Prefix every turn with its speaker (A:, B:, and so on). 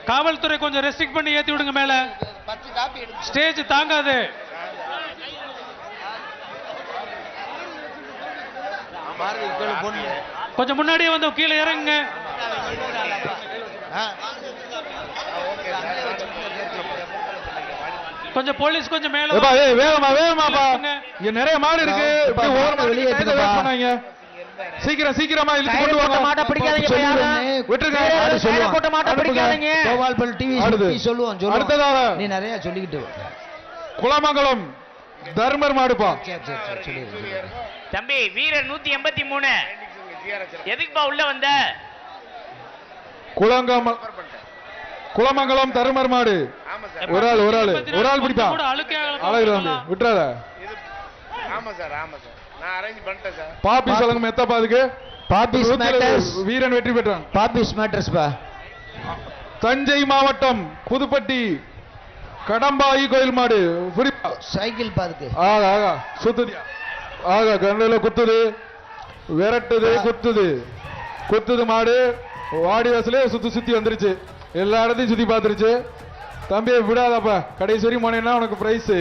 A: காவல்துறை கொஞ்சம் ரெஸ்ட்ரிக்ட் பண்ணி ஏத்தி விடுங்க மேல. ஸ்டேஜ் தாங்காது. கொஞ்சம் முன்னாடியே வந்து கீழே இறங்குங்க. கொஞ்சம் போலீஸ் கொஞ்சம் மேல
B: வேகமா வேகமாப்பா. இங்க நிறைய மாடு இருக்கு. சீக்கிரம் சீக்கிரமா இழுத்து கொண்டு வாங்க.
C: மாட்ட பிடிக்காதீங்க
B: விட்டுருங்க.
C: சொல்லுவோம் மாட்ட பிடிக்காதீங்க.
D: கோவால்பல் டிவி சொல்லுவோம்.
B: அடுத்ததாக
D: நீ நிறைய சொல்லிக்கிட்டு
B: குலமங்கலம் தர்மர் மாடுப்பா.
C: தம்பி வீரர் 183 எதுக்குப்பா உள்ள வந்த?
B: குலமங்கலம் தர்மர் மாடு. ஒரு ஆள் பிடிப்பா. அழகு விட்டுறாத. பாப்பி சொல்லுங்க மெத்தப்பா. அதுக்கு
D: பாப்பிஸ் மேட்டர்ஸ்
B: வீரன் வெற்றி பெற்றான்.
D: பாப்பிஸ் மேட்டர்ஸ் பா.
B: தஞ்சை மாவட்டம் புதுப்பட்டி கடம்பாயி கோயில் மாடு.
D: சைக்கிள் பாதுக்கு
B: ஆகா ஆகா சுத்துது. ஆகா கண்ணில குத்துது, விரட்டுது, குத்துது மாடு. வாடி வாசலே சுத்தி வந்துருச்சு. எல்லா இடத்தையும் சுத்தி பார்த்துருச்சு. தம்பியை விடாதப்பா. கடைசி வரையும் போனேன்னா உனக்கு பிரைஸ்.